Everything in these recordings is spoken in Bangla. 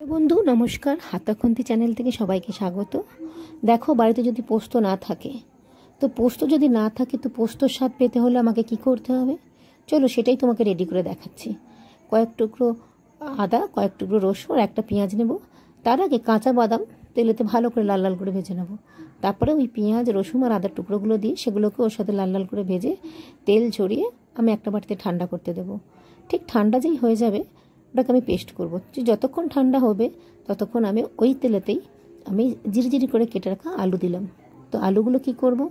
বন্ধু নমস্কার, হাতাখন্তি চ্যানেল থেকে সবাইকে স্বাগত। দেখো, বাড়িতে যদি পোস্ত না থাকে তো পোস্তর স্বাদ পেতে হলে আমাকে কি করতে হবে, চলো সেটাই তোমাকে রেডি করে দেখাচ্ছি। কয়েক টুকরো আদা, কয়েক টুকরো রসুন আর একটা পেঁয়াজ নেব। তার আগে কাঁচা বাদাম তেলেতে ভালো করে লাল লাল করে ভেজে নেব। তারপরে ওই পেঁয়াজ, রসুন আর আদার টুকরোগুলো দিয়ে সেগুলোকে ওর সাথে লাল লাল করে ভেজে তেল ছড়িয়ে আমি একটা বাটিতে ঠান্ডা করতে দেবো। ঠিক ঠান্ডা যেই হয়ে যাবে ওটাকে আমি পেস্ট করব। যতক্ষণ ঠান্ডা হবে ততক্ষণ আমি ওই তেলেতেই আমি জিরি করে কেটে রাখা আলু দিলাম। তো আলুগুলো কি করব,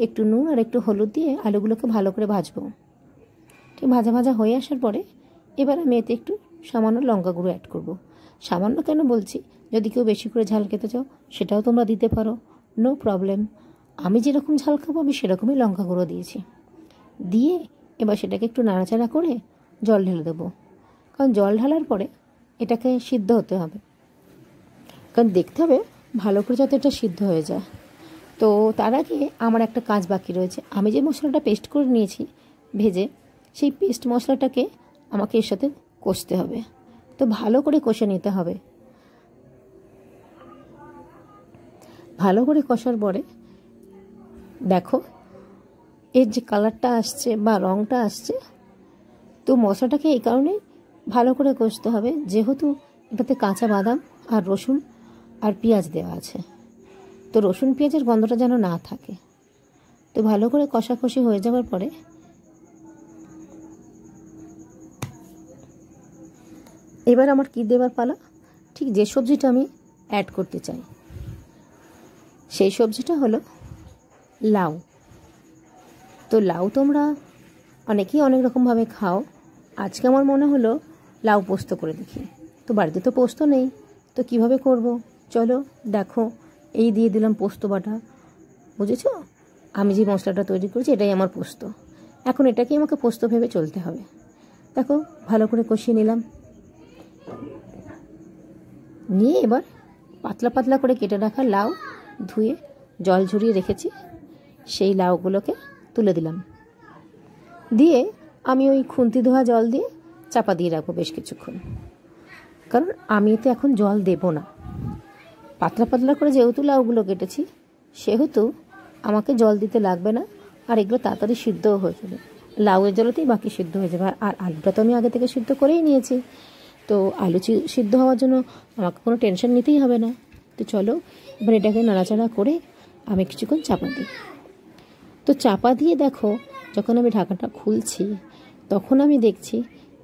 একটু নুন আর একটু হলুদ দিয়ে আলুগুলোকে ভালো করে ভাজবো। ঠিক ভাজা ভাজা হয়ে আসার পরে এবার আমি এতে একটু সামান্য লঙ্কা গুঁড়ো অ্যাড করব। সামান্য কেন বলছি, যদি কেউ বেশি করে ঝাল খেতে চাও সেটাও তোমরা দিতে পারো, নো প্রবলেম। আমি যেরকম ঝাল খাবো আমি সেরকমই লঙ্কা গুঁড়ো দিয়েছি। দিয়ে এবার সেটাকে একটু নাড়াচাড়া করে জল ঢেলে দেবো। কারণ জল ঢালার পরে এটাকে সিদ্ধ হতে হবে, কারণ দেখতে হবে ভালো করে যাতে এটা সিদ্ধ হয়ে যায়। তো তার আগে আমার একটা কাজ বাকি রয়েছে। আমি যে মশলাটা পেস্ট করে নিয়েছি ভেজে, সেই পেস্ট মশলাটাকে আমাকে এর সাথে কষতে হবে। তো ভালো করে কষে নিতে হবে। ভালো করে কষার পরে দেখো এর যে কালারটা আসছে বা রঙটা আসছে, তো মশলাটাকে এই কারণে ভালো করে কষতে হবে যেহেতু এটাতে কাঁচা বাদাম আর রসুন আর পেঁয়াজ দেওয়া আছে। তো রসুন পেঁয়াজের গন্ধটা যেন না থাকে। তো ভালো করে কষাকষি হয়ে যাওয়ার পরে এবার আমার কি দেবার পালা, ঠিক যে সবজিটা আমি অ্যাড করতে চাই সেই সবজিটা হলো লাউ। তো লাউ তোমরা অনেকেই অনেক রকমভাবে খাও। আজকে আমার মনে হলো লাউ পোস্ত করে দেখি। তো বাড়িতে তো পোস্ত নেই, তো কিভাবে করব, চলো দেখো। এই দিয়ে দিলাম পোস্ত বাটা, বুঝেছো? আমি যে মশলাটা তৈরি করেছি এটাই আমার পোস্ত। এখন এটাকে আমাকে পোস্ত ভেবে চলতে হবে। দেখো ভালো করে কষিয়ে নিলাম, নিয়ে এবার পাতলা পাতলা করে কেটে রাখা লাউ ধুয়ে জল ঝরিয়ে রেখেছি সেই লাউগুলোকে তুলে দিলাম। দিয়ে আমি ওই খুন্তি ধোয়া জল দিয়ে চাপা দিয়ে রাখবো বেশ কিছুক্ষণ। কারণ আমি এতে এখন জল দেব না। পাতলা পাতলা করে যেহেতু লাউগুলো কেটেছি সেহেতু আমাকে জল দিতে লাগবে না, আর এগুলো তাড়াতাড়ি সিদ্ধও হয়ে যাবে। লাউয়ের জলতেই বাকি সিদ্ধ হয়ে যাবে। আর আলুটা তো আমি আগে থেকে সিদ্ধ করেই নিয়েছি, তো আলু সিদ্ধ হওয়ার জন্য আমাকে কোনো টেনশন নিতেই হবে না। তো চলো এবার এটাকে নাড়াচাড়া করে আমি কিছুক্ষণ চাপা দিই। তো চাপা দিয়ে দেখো যখন আমি ঢাকাটা খুলছি তখন আমি দেখছি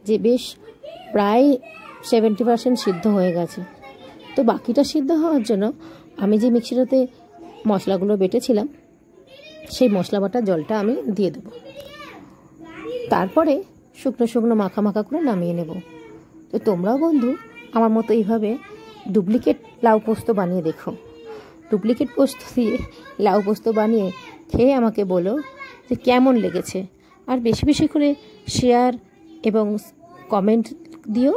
যে বেশ প্রায় 70% সিদ্ধ হয়ে গেছে। তো বাকিটা সিদ্ধ হওয়ার জন্য আমি যে মিক্সিটাতে মশলাগুলো বেটেছিলাম সেই মশলা বাটার জলটা আমি দিয়ে দেবো। তারপরে শুকনো শুকনো মাখা মাখা করে নামিয়ে নেব। তো তোমরাও বন্ধু আমার মতো এইভাবে ডুপ্লিকেট লাউ পোস্ত বানিয়ে দেখো। ডুপ্লিকেট পোস্ত দিয়ে লাউ পোস্ত বানিয়ে খেয়ে আমাকে বলো যে কেমন লেগেছে। আর বেশি বেশি করে শেয়ার এবং কমেন্ট দিও।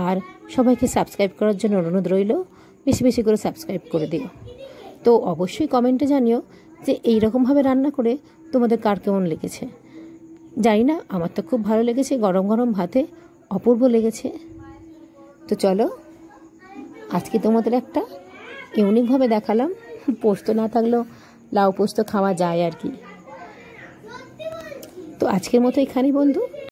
আর সবাইকে সাবস্ক্রাইব করার জন্য অনুরোধ রইল, বেশি বেশি করে সাবস্ক্রাইব করে দিও। তো অবশ্যই কমেন্টে জানিও যে এই রকমভাবে রান্না করে তোমাদের কার কেমন লেগেছে। জানি না, আমার তো খুব ভালো লেগেছে, গরম গরম ভাতে অপূর্ব লেগেছে। তো চলো আজকে তোমাদের একটা ইউনিকভাবে দেখালাম। পোস্ত না থাকলেও লাউ পোস্ত খাওয়া যায় আর কি। তো আজকের মতো এখানেই বন্ধু।